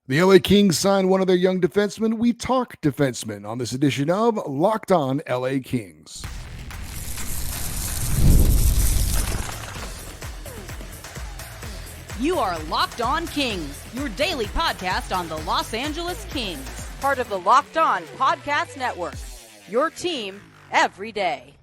The LA Kings signed one of their young defensemen. We talk defensemen on this edition of Locked On LA Kings. You are Locked On Kings, your daily podcast on the Los Angeles Kings. Part of the Locked On Podcast Network, your team every day.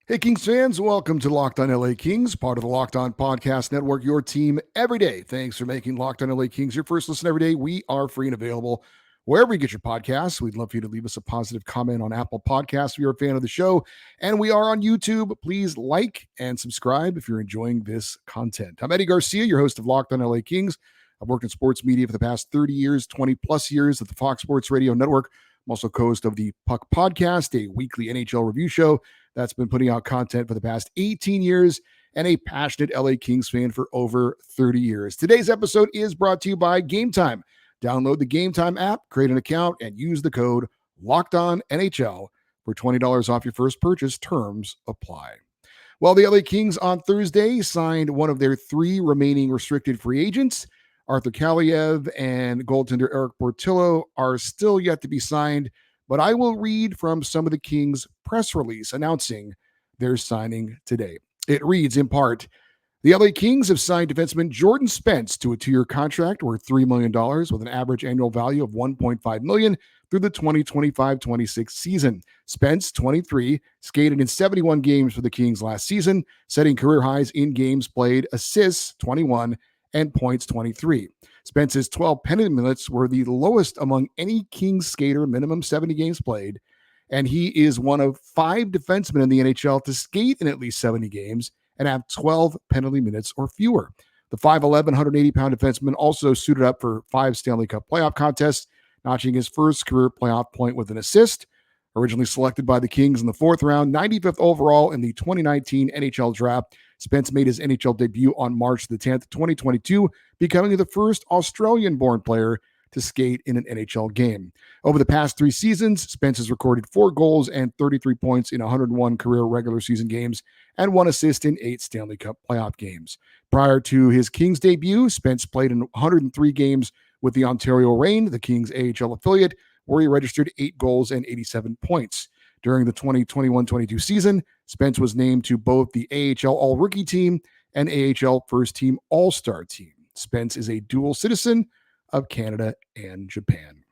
Hey, Kings fans, welcome to Locked On LA Kings, part of the Locked On Podcast Network, your team every day. Thanks for making Locked On LA Kings your first listen every day. We are free and available wherever you get your podcasts. We'd love for you to leave us a positive comment on Apple Podcasts if you're a fan of the show. And we are on YouTube. Please like and subscribe if you're enjoying this content. I'm Eddie Garcia, your host of Locked On LA Kings. I've worked in sports media for the past 30 years, 20 plus years at the Fox Sports Radio Network. I'm also co-host of the Puck Podcast, a weekly NHL review show that's been putting out content for the past 18 years, and a passionate LA Kings fan for over 30 years. Today's episode is brought to you by Gametime. Download the Gametime app, create an account, and use the code LOCKEDONNHL for $20 off your first purchase. Terms apply. Well, the LA Kings on Thursday signed one of their three remaining restricted free agents. Arthur Kaliev and goaltender Eric Portillo are still yet to be signed, but I will read from some of the Kings' press release announcing their signing today. It reads in part, the LA Kings have signed defenseman Jordan Spence to a 2-year contract worth $3 million with an average annual value of $1.5 million through the 2025-26 season. Spence, 23, skated in 71 games for the Kings last season, setting career highs in games played, assists, 21, and points, 23. Spence's 12 penalty minutes were the lowest among any Kings skater, minimum 70 games played, and he is one of 5 defensemen in the NHL to skate in at least 70 games and have 12 penalty minutes or fewer. The 5'11", 180-pound defenseman also suited up for 5 Stanley Cup playoff contests, notching his first career playoff point with an assist. Originally selected by the Kings in the 4th round, 95th overall in the 2019 NHL draft, Spence made his NHL debut on March the 10th, 2022, becoming the first Australian-born player to skate in an NHL game. Over the past 3 seasons, Spence has recorded 4 goals and 33 points in 101 career regular season games and 1 assist in 8 Stanley Cup playoff games. Prior to his Kings debut, Spence played in 103 games with the Ontario Reign, the Kings AHL affiliate, where he registered 8 goals and 87 points. During the 2021-22 season, Spence was named to both the AHL All-Rookie Team and AHL First Team All-Star Team. Spence is a dual citizen of Canada and Japan.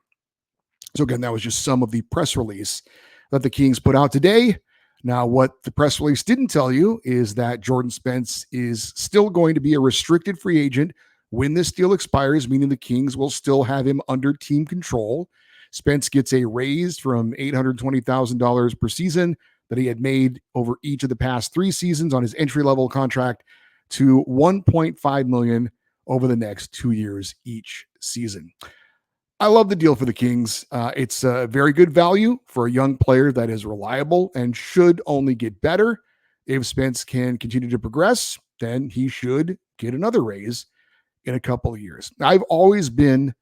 So again, that was just some of the press release that the Kings put out today. Now, what the press release didn't tell you is that Jordan Spence is still going to be a restricted free agent when this deal expires, meaning the Kings will still have him under team control. Spence gets a raise from $820,000 per season that he had made over each of the past 3 seasons on his entry-level contract to $1.5 million over the next 2 years each season. I love the deal for the Kings. It's a very good value for a young player that is reliable and should only get better. If Spence can continue to progress, then he should get another raise in a couple of years. I've always been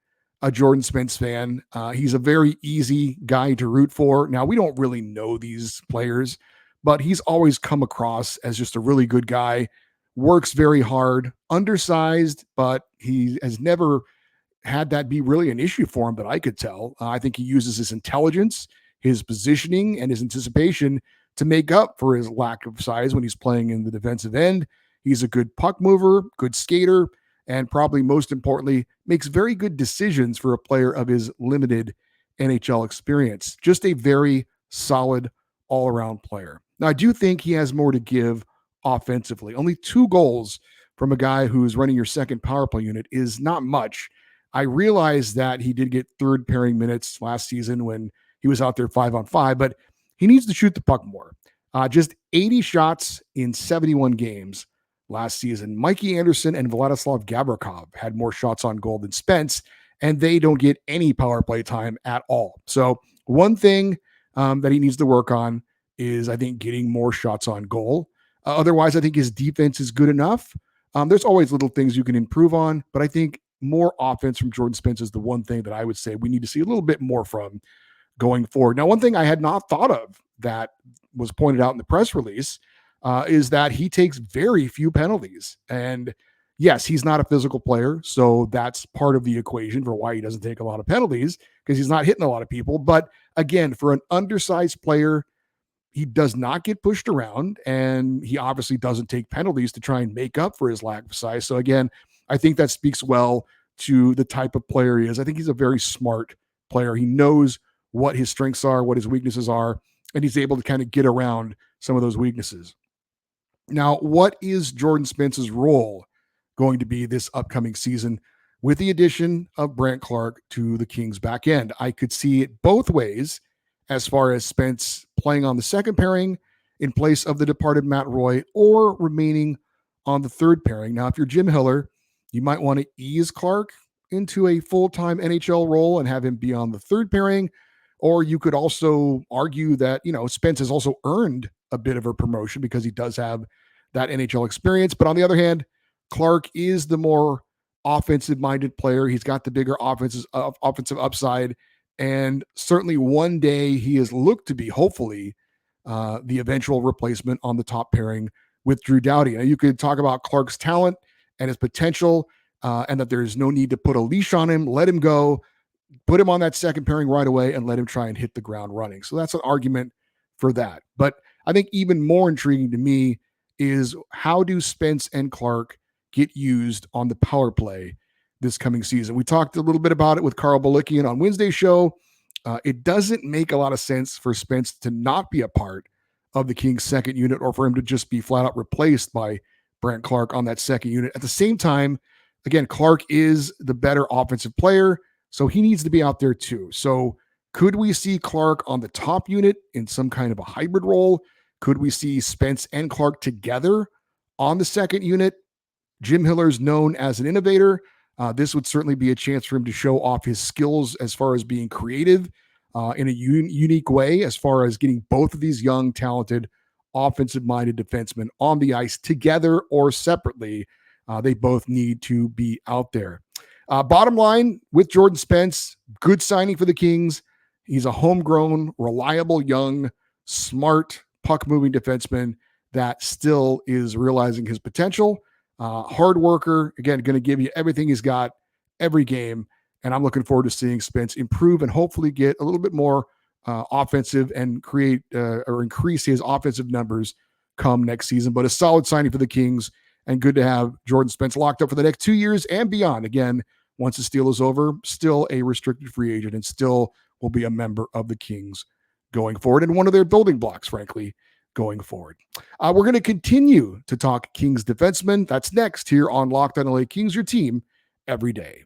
a Jordan Spence fan. He's a very easy guy to root for. Now, we don't really know these players, but he's always come across as just a really good guy, works very hard, undersized, but he has never had that be really an issue for him that I could tell. I think he uses his intelligence, his positioning, and his anticipation to make up for his lack of size when he's playing in the defensive end. He's a good puck mover, good skater, and probably most importantly, makes very good decisions for a player of his limited NHL experience. Just a very solid all-around player. Now, I do think he has more to give offensively. Only 2 goals from a guy who's running your second power play unit is not much. I realize that he did get 3rd pairing minutes last season when he was out there 5-on-5, but he needs to shoot the puck more. Just 80 shots in 71 games last season. Mikey Anderson and Vladislav Gavrikov had more shots on goal than Spence, and they don't get any power play time at all. So one thing that he needs to work on is, I think, getting more shots on goal. Otherwise, I think his defense is good enough. There's always little things you can improve on, but I think more offense from Jordan Spence is the one thing that I would say we need to see a little bit more from going forward. Now, one thing I had not thought of that was pointed out in the press release is that he takes very few penalties. And Yes, he's not a physical player, so that's part of the equation for why he doesn't take a lot of penalties, because he's not hitting a lot of people. But again, for an undersized player, he does not get pushed around, and he obviously doesn't take penalties to try and make up for his lack of size. So again, I think that speaks well to the type of player he is. I think he's a very smart player. He knows what his strengths are, what his weaknesses are, and he's able to kind of get around some of those weaknesses. Now, what is Jordan Spence's role going to be this upcoming season with the addition of Brandt Clarke to the Kings back end? I could see it both ways as far as Spence playing on the second pairing in place of the departed Matt Roy, or remaining on the third pairing. Now, if you're Jim Hiller, you might want to ease Clarke into a full-time NHL role and have him be on the third pairing. Or you could also argue that, Spence has also earned a bit of a promotion because he does have that NHL experience. But on the other hand, Clarke is the more offensive-minded player. He's got the bigger offensive upside. And certainly one day he is looked to be, hopefully, the eventual replacement on the top pairing with Drew Doughty. Now, you could talk about Clarke's talent and his potential, and that there's no need to put a leash on him, let him go, put him on that second pairing right away, and let him try and hit the ground running. So that's an argument for that. But I think even more intriguing to me is, how do Spence and Clarke get used on the power play this coming season? We talked a little bit about it with Carl Balikian on Wednesday's show. It doesn't make a lot of sense for Spence to not be a part of the Kings' second unit, or for him to just be flat out replaced by Brandt Clarke on that second unit. At the same time, again, Clarke is the better offensive player, so he needs to be out there too. So could we see Clarke on the top unit in some kind of a hybrid role? Could we see Spence and Clarke together on the second unit? Jim Hiller's known as an innovator. This would certainly be a chance for him to show off his skills as far as being creative in a unique way, as far as getting both of these young, talented, offensive-minded defensemen on the ice together or separately. They both need to be out there. Bottom line, with Jordan Spence, good signing for the Kings. He's a homegrown, reliable, young, smart, puck-moving defenseman that still is realizing his potential. Hard worker, again, going to give you everything he's got every game. And I'm looking forward to seeing Spence improve and hopefully get a little bit more offensive and create or increase his offensive numbers come next season. But a solid signing for the Kings, and good to have Jordan Spence locked up for the next 2 years and beyond. Again, once the deal is over, still a restricted free agent and still will be a member of the Kings going forward, and one of their building blocks, frankly, going forward. We're going to continue to talk Kings defensemen. That's next here on Locked On LA Kings, your team every day.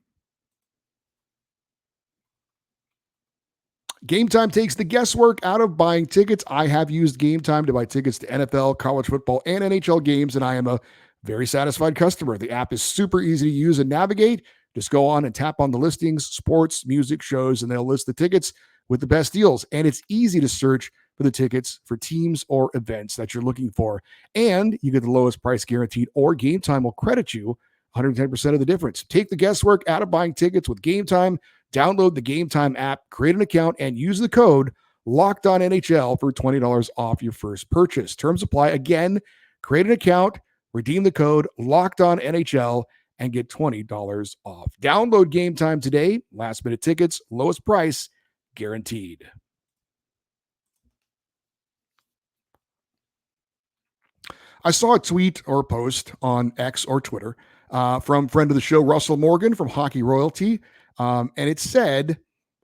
Gametime takes the guesswork out of buying tickets. I have used Gametime to buy tickets to NFL, college football, and NHL games, and I am a very satisfied customer. The app is super easy to use and navigate. Just go on and tap on the listings, sports, music, shows, and they'll list the tickets with the best deals. And it's easy to search for the tickets for teams or events that you're looking for. And you get the lowest price guaranteed, or Gametime will credit you 110% of the difference. Take the guesswork out of buying tickets with Gametime. Download the Gametime app, create an account, and use the code LOCKEDONNHL for $20 off your first purchase. Terms apply. Again, create an account, redeem the code LOCKEDONNHL, and get $20 off. Download Gametime today. Last minute tickets, lowest price guaranteed. I saw a tweet or a post on X or Twitter from friend of the show, Russell Morgan from Hockey Royalty. And it said,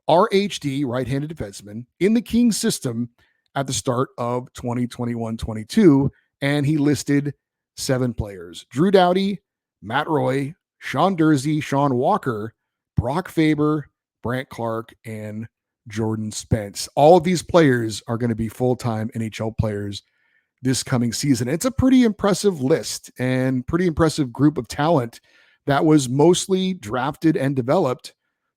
RHD, right-handed defenseman, in the Kings system at the start of 2021-22. And he listed 7 players: Drew Doughty, Matt Roy, Sean Durzi, Sean Walker, Brock Faber, Brandt Clarke, and Jordan Spence. All of these players are going to be full-time NHL players this coming season. It's a pretty impressive list and pretty impressive group of talent that was mostly drafted and developed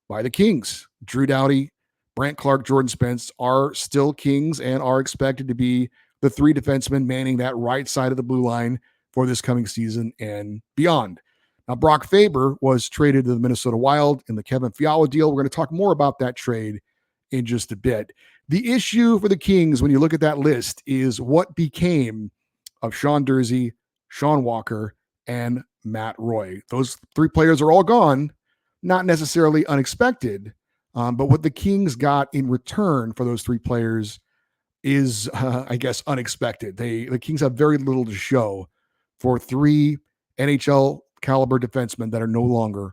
by the Kings. Drew Doughty, Brandt Clarke, Jordan Spence are still Kings and are expected to be the 3 defensemen manning that right side of the blue line for this coming season and beyond. Now, Brock Faber was traded to the Minnesota Wild in the Kevin Fiala deal. We're going to talk more about that trade in just a bit. The issue for the Kings, when you look at that list, is what became of Sean Durzi, Sean Walker, and Matt Roy. Those 3 players are all gone, not necessarily unexpected, but what the Kings got in return for those 3 players is, I guess, unexpected. The Kings have very little to show for 3 NHL caliber defensemen that are no longer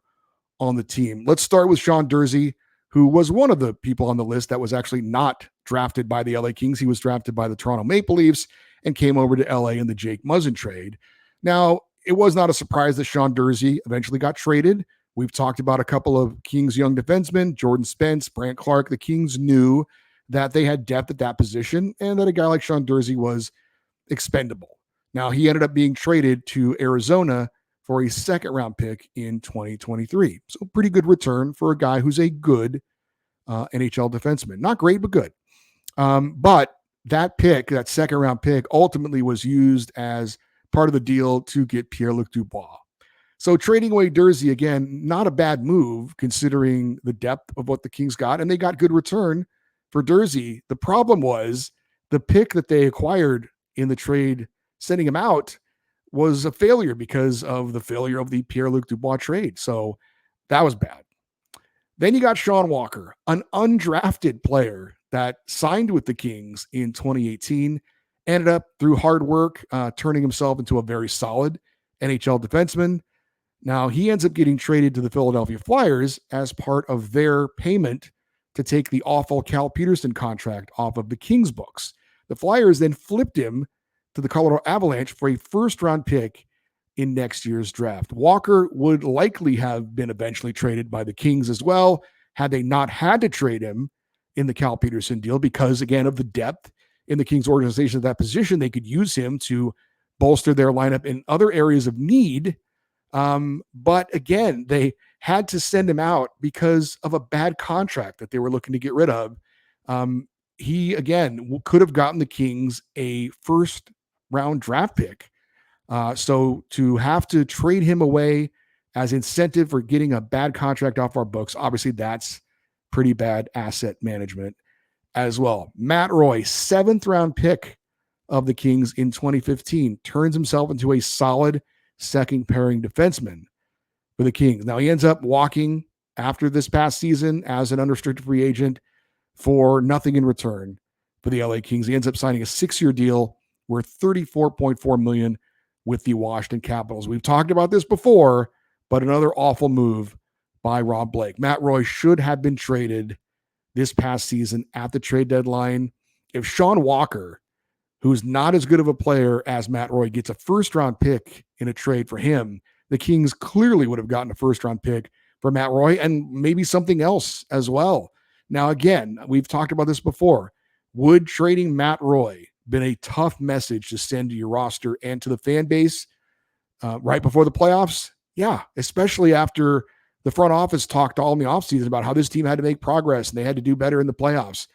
on the team. Let's start with Sean Durzi, who was one of the people on the list that was actually not drafted by the LA Kings. He was drafted by the Toronto Maple Leafs and came over to LA in the Jake Muzzin trade. Now, it was not a surprise that Sean Durzi eventually got traded. We've talked about a couple of Kings young defensemen, Jordan Spence, Brant Clark. The Kings knew that they had depth at that position and that a guy like Sean Durzi was expendable. Now, he ended up being traded to Arizona for a second-round pick in 2023. So pretty good return for a guy who's a good NHL defenseman. Not great, but good. But that pick, that second-round pick, ultimately was used as part of the deal to get Pierre-Luc Dubois. So trading away Durzi, again, not a bad move considering the depth of what the Kings got, and they got good return for Durzi. The problem was the pick that they acquired in the trade, sending him out, was a failure because of the failure of the Pierre-Luc Dubois trade. So that was bad. Then you got Sean Walker, an undrafted player that signed with the Kings in 2018, ended up through hard work, turning himself into a very solid NHL defenseman. Now he ends up getting traded to the Philadelphia Flyers as part of their payment to take the awful Cal Peterson contract off of the Kings books. The Flyers then flipped him to the Colorado Avalanche for a first-round pick in next year's draft. Walker would likely have been eventually traded by the Kings as well, had they not had to trade him in the Cal Peterson deal because, again, of the depth in the Kings organization at that position. They could use him to bolster their lineup in other areas of need. But again, they had to send him out because of a bad contract that they were looking to get rid of. He, again, could have gotten the Kings a first-round draft pick. So to have to trade him away as incentive for getting a bad contract off our books, obviously that's pretty bad asset management as well. Matt Roy, 7th-round pick of the Kings in 2015, turns himself into a solid second-pairing defenseman for the Kings. Now, he ends up walking after this past season as an unrestricted free agent for nothing in return for the LA Kings. He ends up signing a 6-year deal worth $34.4 million with the Washington Capitals. We've talked about this before, but another awful move by Rob Blake. Matt Roy should have been traded this past season at the trade deadline. If Sean Walker, who's not as good of a player as Matt Roy, gets a first-round pick in a trade for him, the Kings clearly would have gotten a first-round pick for Matt Roy and maybe something else as well. Now, again, we've talked about this before. Would trading Matt Roy been a tough message to send to your roster and to the fan base right before the playoffs? Yeah, especially after the front office talked all in the offseason about how this team had to make progress and they had to do better in the playoffs.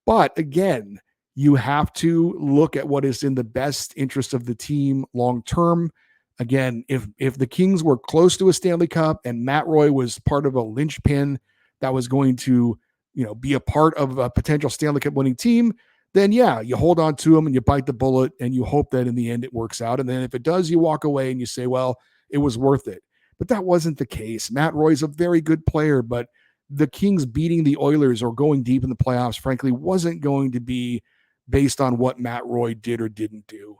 But again, you have to look at what is in the best interest of the team long term. Again, if the Kings were close to a Stanley Cup and Matt Roy was part of a linchpin that was going to, be a part of a potential Stanley Cup winning team, then yeah, you hold on to him and you bite the bullet and you hope that in the end it works out. And then if it does, you walk away and you say, well, it was worth it. But that wasn't the case. Matt Roy's a very good player, but the Kings beating the Oilers or going deep in the playoffs, frankly, wasn't going to be based on what Matt Roy did or didn't do.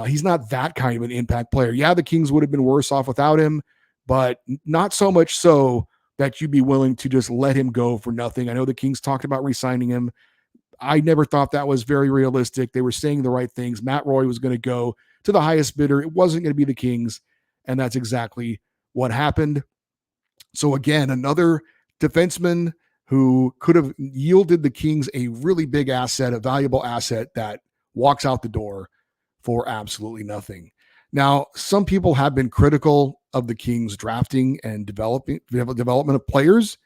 He's not that kind of an impact player. Yeah, the Kings would have been worse off without him, but not so much so that you'd be willing to just let him go for nothing. I know the Kings talked about re-signing him. I never thought that was very realistic. They were saying the right things. Matt Roy was going to go to the highest bidder. It wasn't going to be the Kings, and that's exactly what happened. So again, another defenseman who could have yielded the Kings a really big asset, a valuable asset that walks out the door for absolutely nothing. Now, some people have been critical of the Kings drafting and development of players.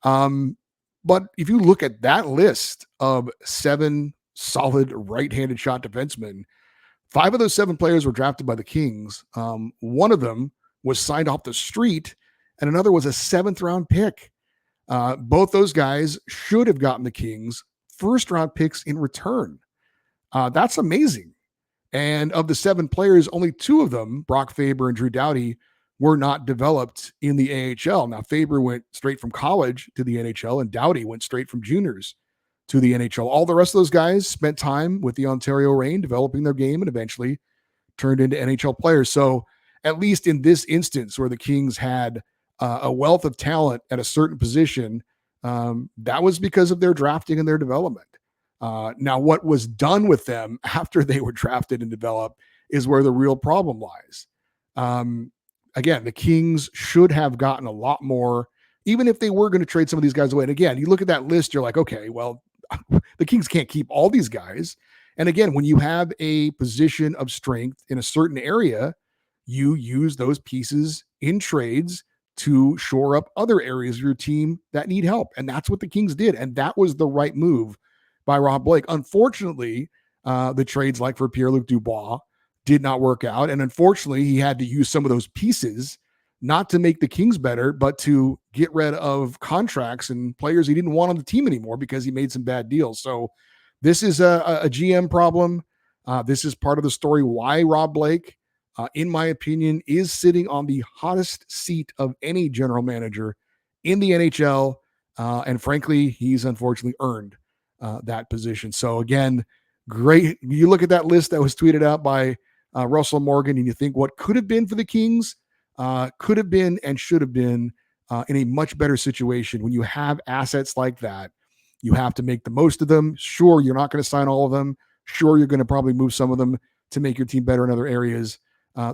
But if you look at that list of 7 solid right-handed shot defensemen, 5 of those 7 players were drafted by the Kings. One of them was signed off the street, and another was a 7th-round pick. Both those guys should have gotten the Kings first-round picks in return. That's amazing. And of the 7 players, only 2 of them, Brock Faber and Drew Doughty, were not developed in the AHL. Now, Faber went straight from college to the NHL, and Doughty went straight from juniors to the NHL. All the rest of those guys spent time with the Ontario Reign developing their game and eventually turned into NHL players. So at least in this instance where the Kings had a wealth of talent at a certain position, that was because of their drafting and their development. Now, what was done with them after they were drafted and developed is where the real problem lies. Again, the Kings should have gotten a lot more, even if they were going to trade some of these guys away. And again, you look at that list, you're like, okay, well, the Kings can't keep all these guys. And again, when you have a position of strength in a certain area, you use those pieces in trades to shore up other areas of your team that need help. And that's what the Kings did. And that was the right move by Rob Blake. Unfortunately, the trades like for Pierre-Luc Dubois did not work out. And unfortunately, he had to use some of those pieces not to make the Kings better, but to get rid of contracts and players he didn't want on the team anymore because he made some bad deals. So this is a GM problem. This is part of the story why Rob Blake, in my opinion, is sitting on the hottest seat of any general manager in the NHL. And frankly, he's unfortunately earned that position. So again, great. You look at that list that was tweeted out by Russell Morgan and you think what could have been for the Kings, could have been and should have been in a much better situation. When you have assets like that, you have to make the most of them. Sure, you're not going to sign all of them. Sure, you're going to probably move some of them to make your team better in other areas.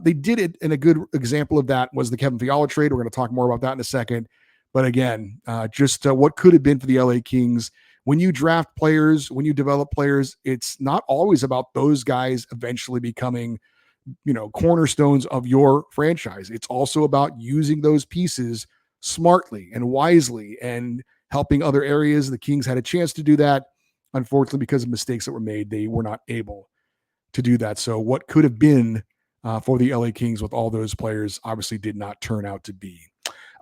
They did it, and a good example of that was the Kevin Fiala trade. We're going to talk more about that in a second. But again, just what could have been for the LA Kings. When you draft players, when you develop players, it's not always about those guys eventually becoming, cornerstones of your franchise. It's also about using those pieces smartly and wisely and helping other areas. The Kings had a chance to do that. Unfortunately, because of mistakes that were made, they were not able to do that. So what could have been for the LA Kings with all those players obviously did not turn out to be.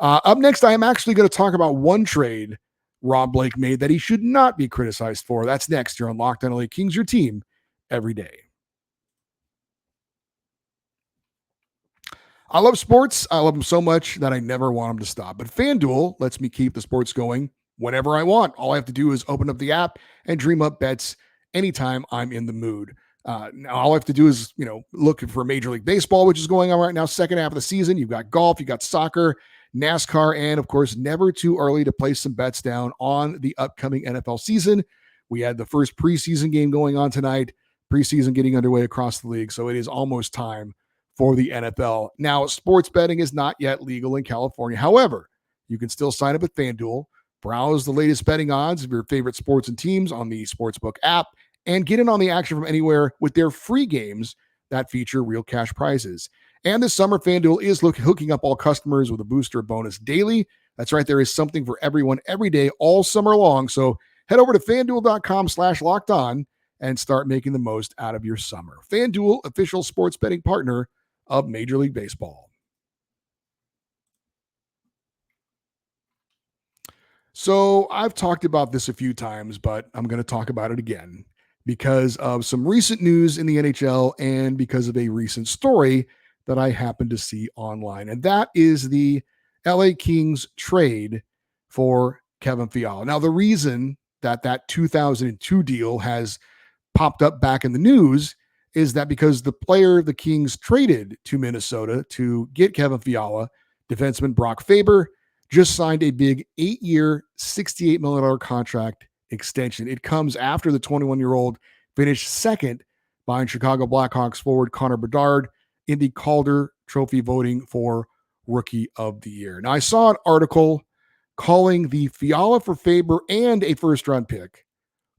Up next, I am actually going to talk about one trade Rob Blake made that he should not be criticized for. That's next. You're on Locked On LA Kings, your team every day. I love sports. I love them so much that I never want them to stop. But FanDuel lets me keep the sports going whenever I want. All I have to do is open up the app and dream up bets anytime I'm in the mood. Now, all I have to do is, look for Major League Baseball, which is going on right now, second half of the season. You've got golf, you've got soccer, NASCAR, and of course, never too early to place some bets down on the upcoming NFL season. We had the first preseason game going on tonight, preseason getting underway across the league. So it is almost time for the NFL. Now, sports betting is not yet legal in California. However, you can still sign up at FanDuel, browse the latest betting odds of your favorite sports and teams on the Sportsbook app, and get in on the action from anywhere with their free games that feature real cash prizes. And this summer, FanDuel is hooking up all customers with a booster bonus daily. That's right. There is something for everyone every day, all summer long. So head over to FanDuel.com/lockedon and start making the most out of your summer. FanDuel, official sports betting partner of Major League Baseball. So I've talked about this a few times, but I'm going to talk about it again because of some recent news in the NHL and because of a recent story that I happened to see online. And that is the LA Kings trade for Kevin Fiala. Now, the reason that 2002 deal has popped up back in the news is that because the player the Kings traded to Minnesota to get Kevin Fiala, defenseman Brock Faber, just signed a big 8-year, $68 million contract extension. It comes after the 21-year-old finished second behind Chicago Blackhawks forward Connor Bedard in the Calder Trophy voting for Rookie of the Year. Now, I saw an article calling the Fiala for Faber and a first-round pick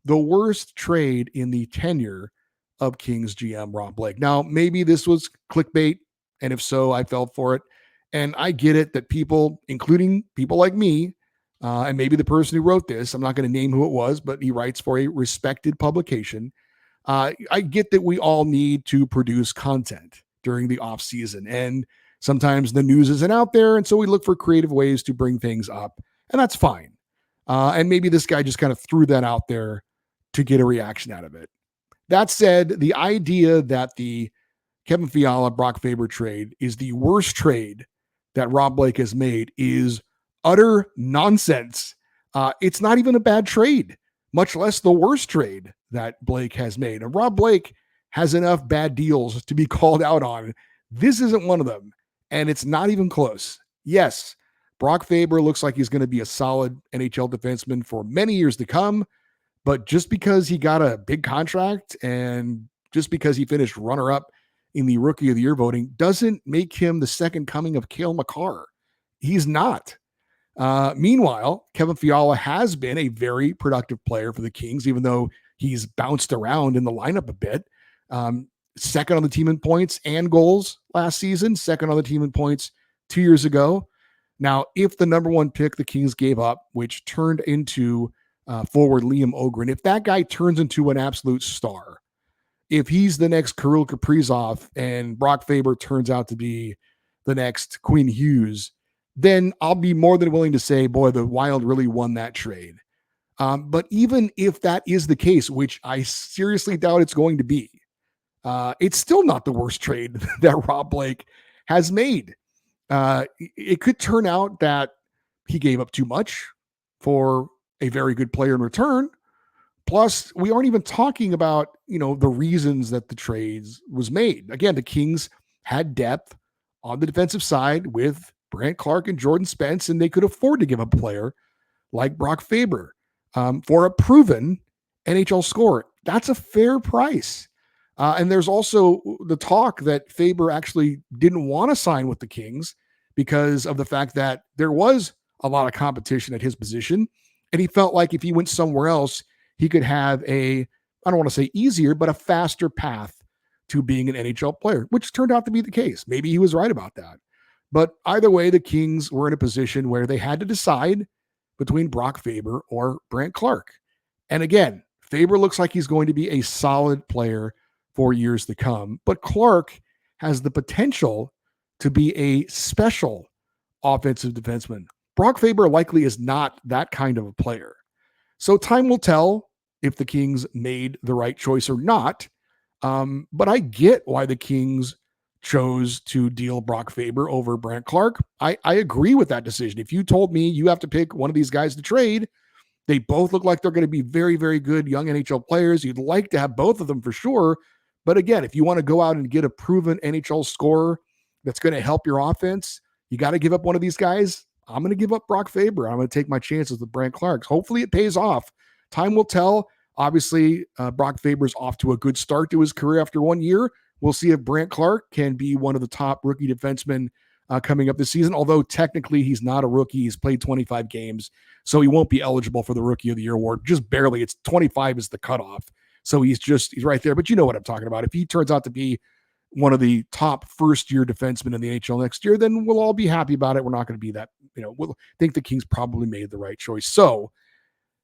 the worst trade in the tenure of Kings GM Rob Blake. Now, maybe this was clickbait, and if so, I fell for it. And I get it that people, including people like me, and maybe the person who wrote this, I'm not going to name who it was, but he writes for a respected publication. I get that we all need to produce content during the off season, and sometimes the news isn't out there, and so we look for creative ways to bring things up, and that's fine. And maybe this guy just kind of threw that out there to get a reaction out of it. That said, the idea that the Kevin Fiala, Brock Faber trade is the worst trade that Rob Blake has made is utter nonsense. It's not even a bad trade, much less the worst trade that Blake has made. And Rob Blake has enough bad deals to be called out on. This isn't one of them, and it's not even close. Yes, Brock Faber looks like he's going to be a solid NHL defenseman for many years to come, but just because he got a big contract and just because he finished runner-up in the Rookie of the Year voting doesn't make him the second coming of Cale Makar. He's not. Meanwhile, Kevin Fiala has been a very productive player for the Kings, even though he's bounced around in the lineup a bit. Second on the team in points and goals last season, second on the team in points 2 years ago. Now, if the number one pick the Kings gave up, which turned into forward Liam Ogren, if that guy turns into an absolute star, if he's the next Kirill Kaprizov and Brock Faber turns out to be the next Quinn Hughes, then I'll be more than willing to say, boy, the Wild really won that trade. But even if that is the case, which I seriously doubt it's going to be, it's still not the worst trade that Rob Blake has made. It could turn out that he gave up too much for a very good player in return. Plus, we aren't even talking about, the reasons that the trades was made. Again, the Kings had depth on the defensive side with Brandt Clarke and Jordan Spence, and they could afford to give a player like Brock Faber for a proven NHL scorer. That's a fair price. And there's also the talk that Faber actually didn't want to sign with the Kings because of the fact that there was a lot of competition at his position. And he felt like if he went somewhere else, he could have I don't want to say easier, but a faster path to being an NHL player, which turned out to be the case. Maybe he was right about that. But either way, the Kings were in a position where they had to decide between Brock Faber or Brandt Clarke. And again, Faber looks like he's going to be a solid player for years to come, but Clarke has the potential to be a special offensive defenseman. Brock Faber likely is not that kind of a player. So time will tell if the Kings made the right choice or not. But I get why the Kings chose to deal Brock Faber over Brandt Clarke. I agree with that decision. If you told me you have to pick one of these guys to trade, they both look like they're going to be very, very good young NHL players. You'd like to have both of them for sure. But again, if you want to go out and get a proven NHL scorer that's going to help your offense, you got to give up one of these guys. I'm going to give up Brock Faber. I'm going to take my chances with Brandt Clarke. Hopefully it pays off. Time will tell. Obviously, Brock Faber's off to a good start to his career after 1 year. We'll see if Brandt Clarke can be one of the top rookie defensemen coming up this season, although technically he's not a rookie. He's played 25 games, so he won't be eligible for the Rookie of the Year award. Just barely. It's 25 is the cutoff. So he's right there. But you know what I'm talking about. If he turns out to be one of the top first-year defensemen in the NHL next year, then we'll all be happy about it. We're not going to be that, we'll think the Kings probably made the right choice. So,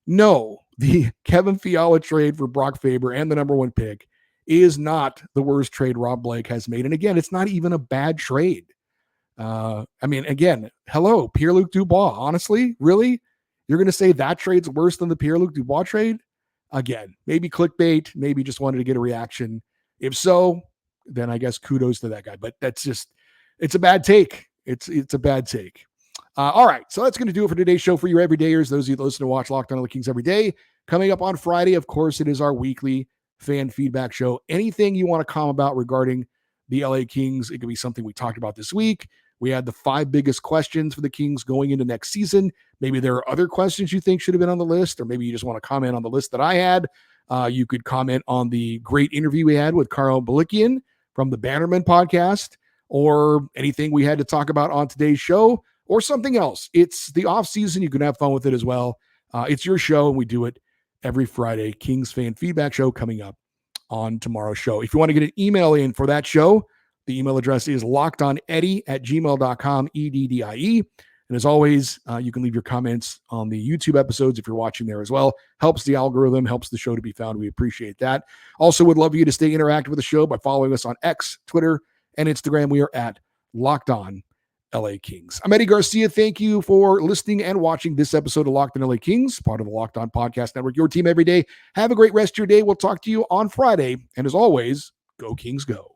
no, the Kevin Fiala trade for Brock Faber and the number one pick is not the worst trade Rob Blake has made. And again, it's not even a bad trade. Hello, Pierre-Luc Dubois. Honestly, really? You're going to say that trade's worse than the Pierre-Luc Dubois trade? Again, maybe clickbait, maybe just wanted to get a reaction. If so, then I guess kudos to that guy. But that's just, it's a bad take. It's a bad take. All right, so that's going to do it for today's show for you everydayers, those of you that listen to watch Locked On LA Kings every day. Coming up on Friday, of course, it is our weekly fan feedback show. Anything you want to comment about regarding the LA Kings, it could be something we talked about this week. We had the 5 biggest questions for the Kings going into next season. Maybe there are other questions you think should have been on the list, or maybe you just want to comment on the list that I had. You could comment on the great interview we had with Carl Balikian from the Bannerman podcast, or anything we had to talk about on today's show, or something else. It's the off season. You can have fun with it as well. It's your show, and we do it every Friday. Kings fan feedback show coming up on tomorrow's show. If you want to get an email in for that show, the email address is lockedoneddie@gmail.com, EDDIE. And as always, you can leave your comments on the YouTube episodes if you're watching there as well. Helps the algorithm, helps the show to be found. We appreciate that. Also would love you to stay interactive with the show by following us on X, Twitter, and Instagram. We are at Locked On LA Kings. I'm Eddie Garcia. Thank you for listening and watching this episode of Locked On LA Kings, part of the Locked On Podcast Network, your team every day. Have a great rest of your day. We'll talk to you on Friday. And as always, go Kings go.